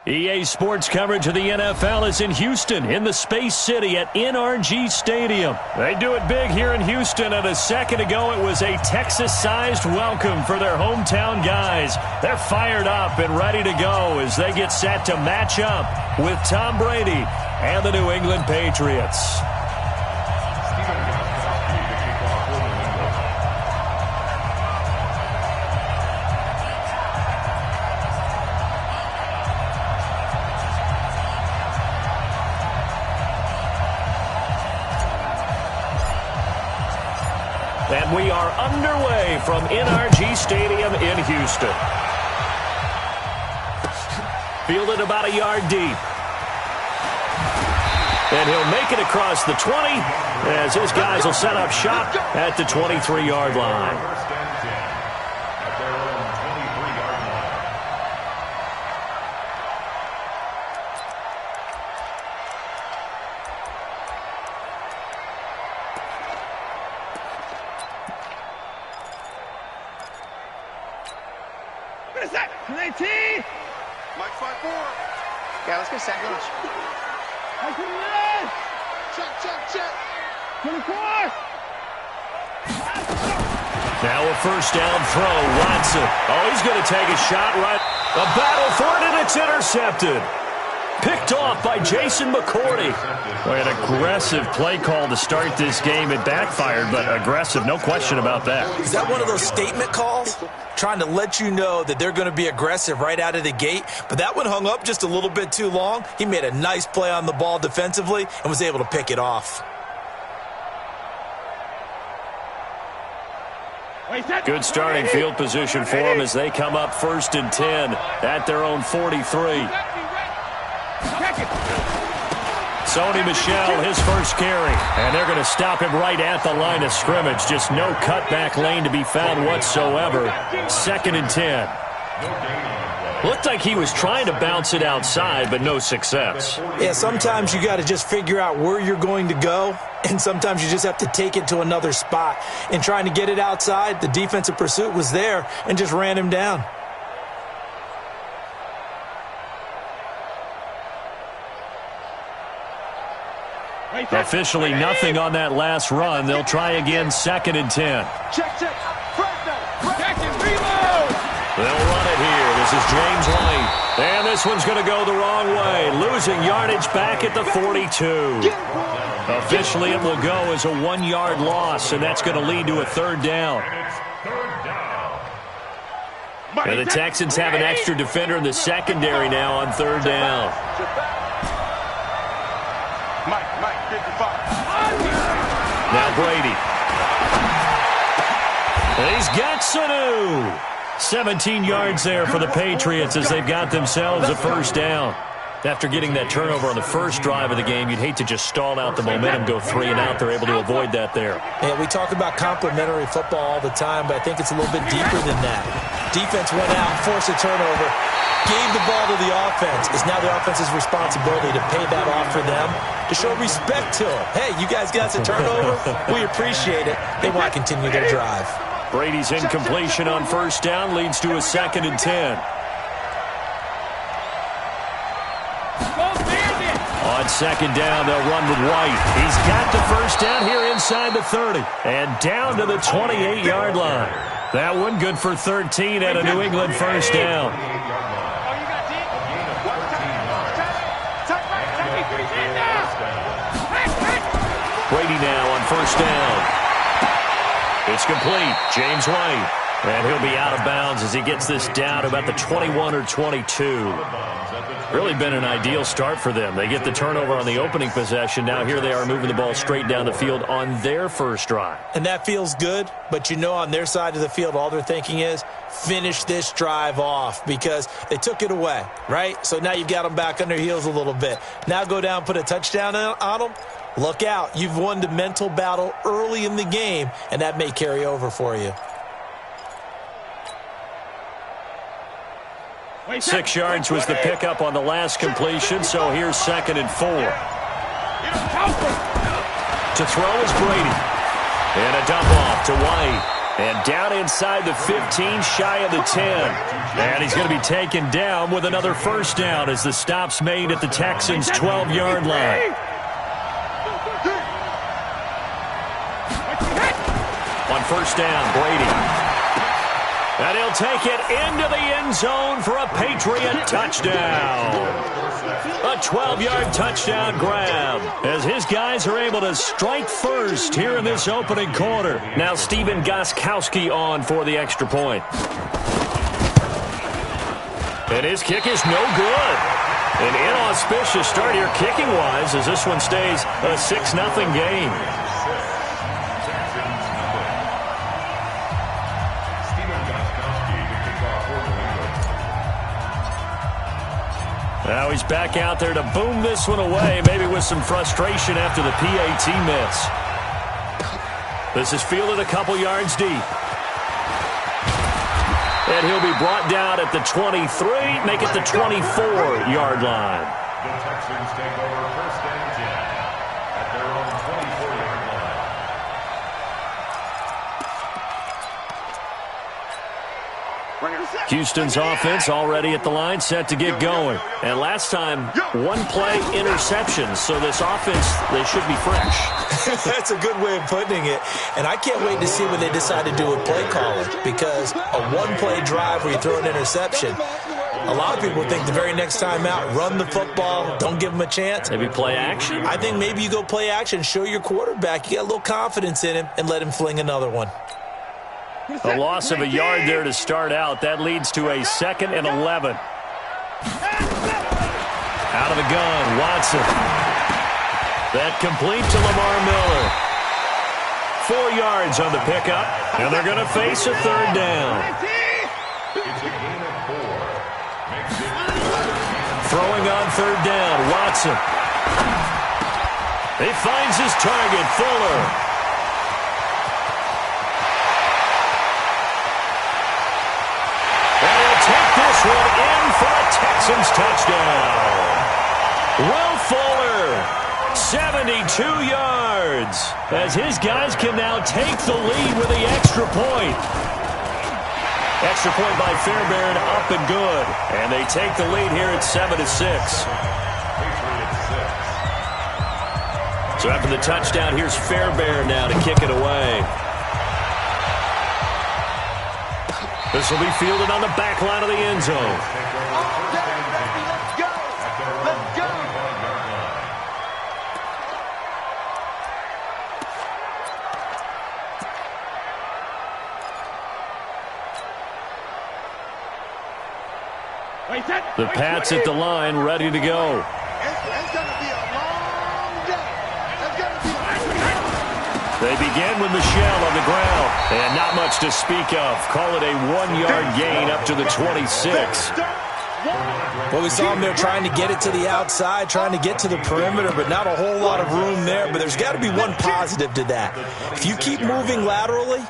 EA Sports coverage of the NFL is in Houston, in the Space City at NRG Stadium. They do it big here in Houston, and a second ago it was a Texas-sized welcome for their hometown guys. They're fired up and ready to go as they get set to match up with Tom Brady and the New England Patriots. And we are underway from NRG Stadium in Houston. Fielded about a yard deep. And he'll make it across the 20 as his guys will set up shop at the 23-yard line. Mike 5-4. Yeah, let's go second launch. Check. 24. Now a first down throw. Watson. Oh, he's going to take a shot right. A battle for it, and it's intercepted. Picked off by Jason McCourty. Boy, an aggressive play call to start this game. It backfired, but aggressive, no question about that. Is that one of those statement calls? Trying to let you know that they're going to be aggressive right out of the gate, but that one hung up just a little bit too long. He made a nice play on the ball defensively and was able to pick it off. Good starting field position for them as they come up 1st and 10 at their own 43. Sony Michel, his first carry. And they're going to stop him right at the line of scrimmage. Just no cutback lane to be found whatsoever. 2nd and 10. Looked like he was trying to bounce it outside, but no success. Yeah, sometimes you got to just figure out where you're going to go, and sometimes you just have to take it to another spot. And trying to get it outside, the defensive pursuit was there and just ran him down. Officially nothing on that last run. They'll try again 2nd and 10. Check. Check and reload. They'll run it here. This is James White. And this one's going to go the wrong way. Losing yardage back at the 42. Officially it will go as a 1-yard loss, and that's going to lead to a 3rd down. And the Texans have an extra defender in the secondary now on 3rd down. Mike, 55. Now Brady. And he's got Sanu. 17 yards there for the Patriots as they've got themselves a 1st down. After getting that turnover on the first drive of the game, you'd hate to just stall out the momentum, go 3 and out. They're able to avoid that there. Yeah, we talk about complementary football all the time, but I think it's a little bit deeper than that. Defense went out, forced a turnover, gave the ball to the offense. It's now the offense's responsibility to pay that off for them, to show respect to them. Hey, you guys got the turnover. We appreciate it. They want to continue their drive. Brady's incompletion on 1st down leads to a 2nd and 10. On 2nd down, they'll run with White. He's got the 1st down here inside the 30. And down to the 28-yard line. That one good for 13 and a New England 1st down. Brady now on 1st down. It's complete. James White. And he'll be out of bounds as he gets this down to about the 21 or 22. Really been an ideal start for them. They get the turnover on the opening possession. Now here they are moving the ball straight down the field on their first drive. And that feels good, but you know on their side of the field all they're thinking is finish this drive off because they took it away, right? So now you've got them back on their heels a little bit. Now go down, put a touchdown on them. Look out. You've won the mental battle early in the game, and that may carry over for you. 6 yards was the pickup on the last completion, so here's 2nd and 4. To throw is Brady. And a dump off to White. And down inside the 15, shy of the 10. And he's going to be taken down with another first down as the stop's made at the Texans' 12-yard line. On first down, Brady. And he'll take it into the end zone for a Patriot touchdown. A 12-yard touchdown grab as his guys are able to strike first here in this opening quarter. Now Stephen Gostkowski on for the extra point. And his kick is no good. An inauspicious start here kicking-wise as this one stays a 6-0 game. Now he's back out there to boom this one away, maybe with some frustration after the PAT miss. This is fielded a couple yards deep. And he'll be brought down at the 23, make it the 24-yard line. The Texans take over first and 10 at their own 24-yard line. Houston's offense already at the line, set to get going. And last time, one-play interception, so this offense, they should be fresh. That's a good way of putting it. And I can't wait to see what they decide to do with play calling, because a one-play drive where you throw an interception, a lot of people think the very next time out, run the football, don't give them a chance. Maybe play action? I think maybe you go play action, show your quarterback, you got a little confidence in him, and let him fling another one. A loss of a yard there to start out. That leads to a 2nd and 11. Out of the gun, Watson. That complete to Lamar Miller. 4 yards on the pickup, and they're going to face a third down. It's a gain of 4. Throwing on third down, Watson. He finds his target, Fuller. This one in for a Texans touchdown. Will Fuller, 72 yards, as his guys can now take the lead with the extra point. Extra point by Fairbairn, up and good. And they take the lead here at 7-6. So after the touchdown, here's Fairbairn now to kick it away. This will be fielded on the back line of the end zone. Let's go. Let's go. The Pats at the line, ready to go. It's going to be a long day. It's going to be They begin with Michel on the ground. And not much to speak of. Call it a 1-yard gain up to the 26. Well, we saw him there trying to get it to the outside, trying to get to the perimeter, but not a whole lot of room there. But there's got to be one positive to that. If you keep moving laterally,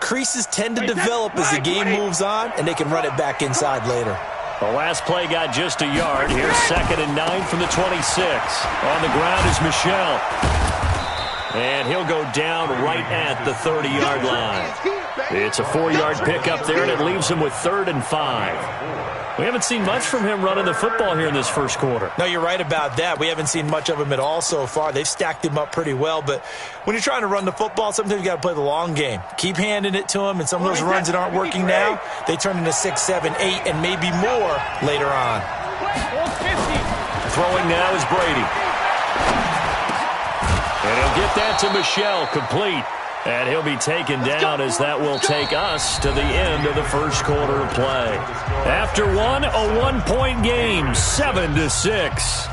creases tend to develop as the game moves on, and they can run it back inside later. The last play got just a yard. Here's 2nd and 9 from the 26. On the ground is Michel. And he'll go down right at the 30-yard line. It's a 4-yard pickup there, and it leaves him with 3rd and 5. We haven't seen much from him running the football here in this first quarter. No, you're right about that. We haven't seen much of him at all so far. They've stacked him up pretty well, but when you're trying to run the football, sometimes you got to play the long game. Keep handing it to him, and some of those runs that aren't working now, they turn into 6, 7, 8, and maybe more later on. Throwing now is Brady. And he'll get that to Michel, complete. And he'll be taken down as that will take us to the end of the first quarter of play. After one, a 1-point game, 7-6.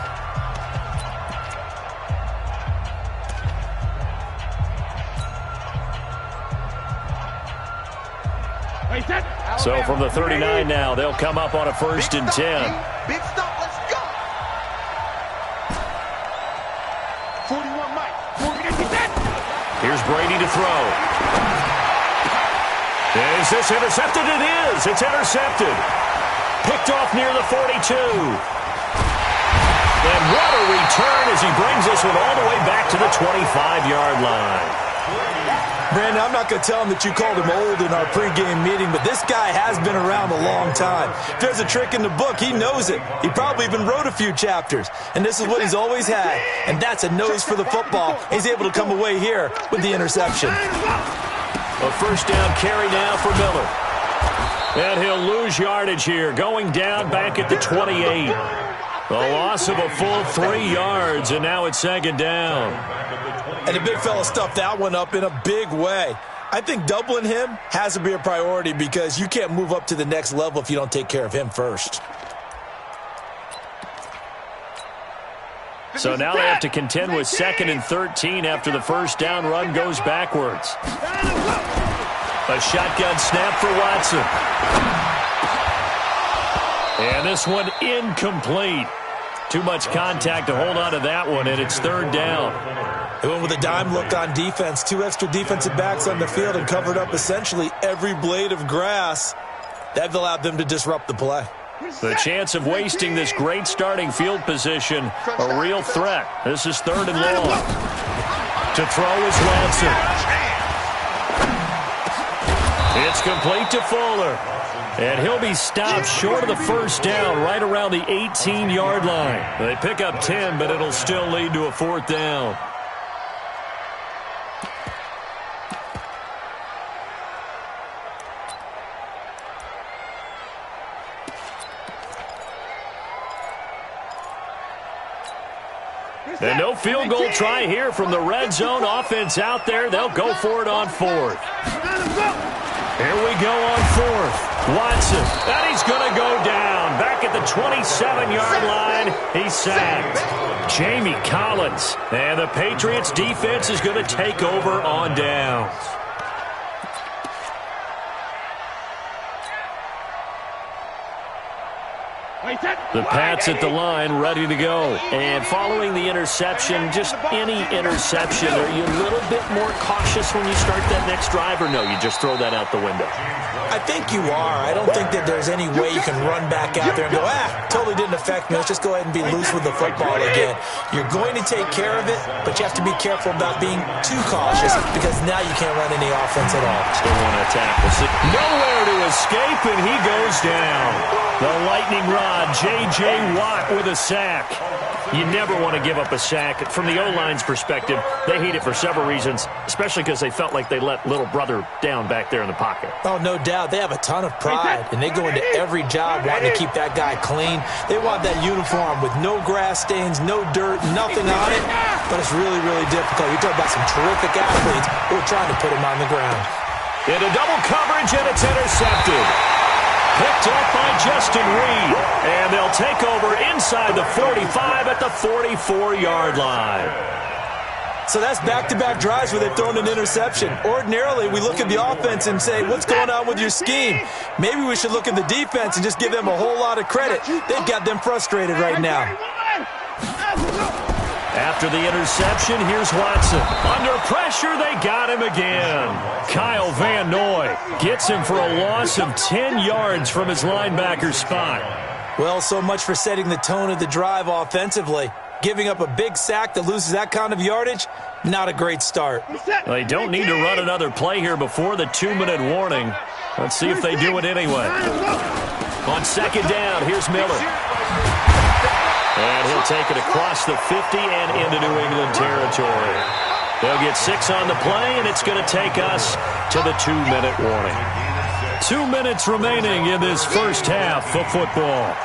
So from the 39 now, they'll come up on a 1st and 10. Big stop, let's go. 41, Mike. Here's Brady to throw. Is this intercepted? It is. It's intercepted. Picked off near the 42. And what a return as he brings this one all the way back to the 25-yard line. Brandon, I'm not going to tell him that you called him old in our pregame meeting, but this guy has been around a long time. If there's a trick in the book, he knows it. He probably even wrote a few chapters, and this is what he's always had, and that's a nose for the football. He's able to come away here with the interception. A first down carry now for Miller. And he'll lose yardage here, going down back at the 28. A loss of a full 3 yards, and now it's second down. And the big fella stuffed that one up in a big way. I think doubling him has to be a priority because you can't move up to the next level if you don't take care of him first. So now they have to contend with 2nd and 13 after the first down run goes backwards. A shotgun snap for Watson. And this one incomplete. Too much contact to hold on to that one, and it's third down. They went with a dime look on defense. 2 extra defensive backs on the field and covered up essentially every blade of grass. That allowed them to disrupt the play. The chance of wasting this great starting field position, a real threat. This is 3rd and long. To throw is Watson. It's complete to Fuller. And he'll be stopped short of the first down right around the 18-yard line. They pick up 10, but it'll still lead to a 4th down. And no field goal try here from the red zone. Offense out there. They'll go for it on 4th. Here we go on 4th. Watson, and he's going to go down. Back at the 27-yard line, he's sacked. Jamie Collins. And the Patriots defense is going to take over on downs. The Pats at the line, ready to go. And following the interception, just any interception, are you a little bit more cautious when you start that next drive, or no, you just throw that out the window? I think you are. I don't think that there's any way you can run back out there and go, totally didn't affect me. Let's just go ahead and be loose with the football again. You're going to take care of it, but you have to be careful about being too cautious because now you can't run any offense at all. Still want to tackle. Nowhere to escape, and he goes down. The lightning rod, J.J. Watt with a sack. You never want to give up a sack. From the O-line's perspective, they hate it for several reasons, especially because they felt like they let little brother down back there in the pocket. Oh, no doubt. They have a ton of pride, and they go into every job wanting to keep that guy clean. They want that uniform with no grass stains, no dirt, nothing on it, but it's really, really difficult. You're talking about some terrific athletes who are trying to put him on the ground. Into double coverage, and it's intercepted. Picked up by Justin Reed, and they'll take over inside the 45 at the 44-yard line. So that's back-to-back drives where they've thrown an interception. Ordinarily, we look at the offense and say, what's going on with your scheme? Maybe we should look at the defense and just give them a whole lot of credit. They've got them frustrated right now. After the interception, here's Watson. Under pressure, they got him again. Kyle Van Noy gets him for a loss of 10 yards from his linebacker spot. Well, so much for setting the tone of the drive offensively. Giving up a big sack that loses that kind of yardage, not a great start. They don't need to run another play here before the 2-minute warning. Let's see if they do it anyway. On second down, here's Miller. And he'll take it across the 50 and into New England territory. They'll get 6 on the play, and it's going to take us to the 2-minute warning. 2 minutes remaining in this first half of football.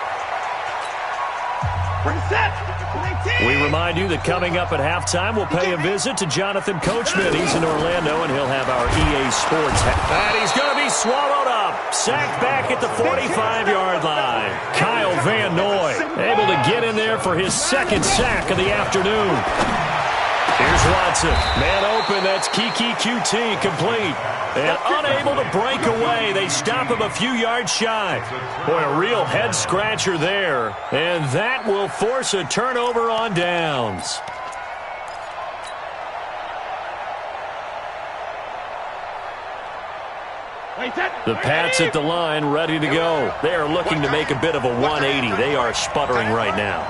We remind you that coming up at halftime, we'll pay a visit to Jonathan Coachman. He's in Orlando, and he'll have our EA Sports. And he's going to be swallowed up. Sacked back at the 45-yard line. Kyle Van Noy able to get in there for his second sack of the afternoon. Here's Watson. Man open. That's Kiki QT complete. And unable to break away. They stop him a few yards shy. Boy, a real head-scratcher there. And that will force a turnover on downs. The Pats at the line, ready to go. They are looking to make a bit of a 180. They are sputtering right now.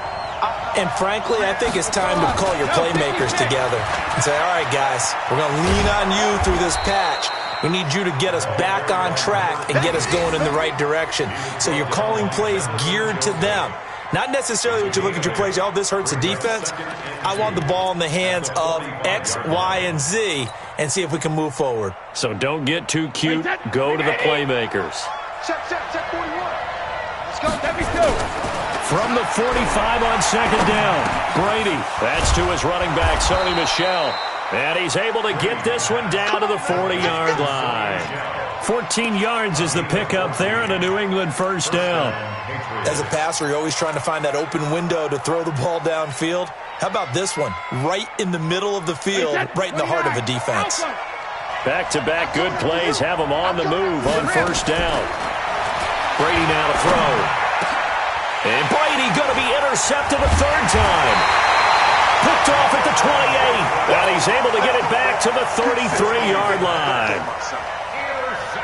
And frankly, I think it's time to call your playmakers together and say, all right, guys, we're going to lean on you through this patch. We need you to get us back on track and get us going in the right direction. So you're calling plays geared to them. Not necessarily what you look at your plays, oh, this hurts the defense. I want the ball in the hands of X, Y, and Z and see if we can move forward. So don't get too cute. Go to the playmakers. Check 41. Let's go. Let me From the 45 on second down, Brady. That's to his running back, Sony Michel. And he's able to get this one down to the 40-yard line. 14 yards is the pickup there and a New England first down. As a passer, you're always trying to find that open window to throw the ball downfield. How about this one? Right in the middle of the field, right in the heart of a defense. Back-to-back good plays have him on the move on first down. Brady now to throw. And Brady going to be intercepted a third time. Picked off at the 28. And he's able to get it back to the 33-yard line.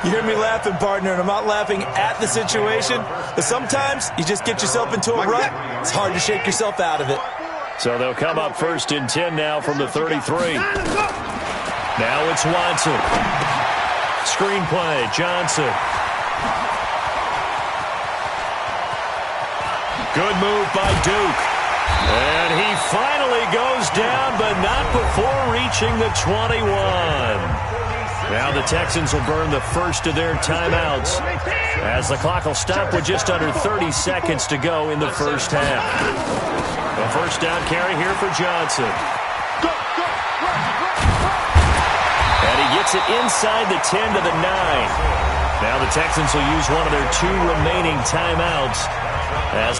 You hear me laughing, partner, and I'm not laughing at the situation. But sometimes you just get yourself into a rut. It's hard to shake yourself out of it. So they'll come up first and 10 now from the 33. Now it's Watson. Screenplay, Johnson. Good move by Duke. And he finally goes down, but not before reaching the 21. Now the Texans will burn the first of their timeouts as the clock will stop with just under 30 seconds to go in the first half. A first down carry here for Johnson. And he gets it inside the 10 to the 9. Now the Texans will use one of their 2 remaining timeouts as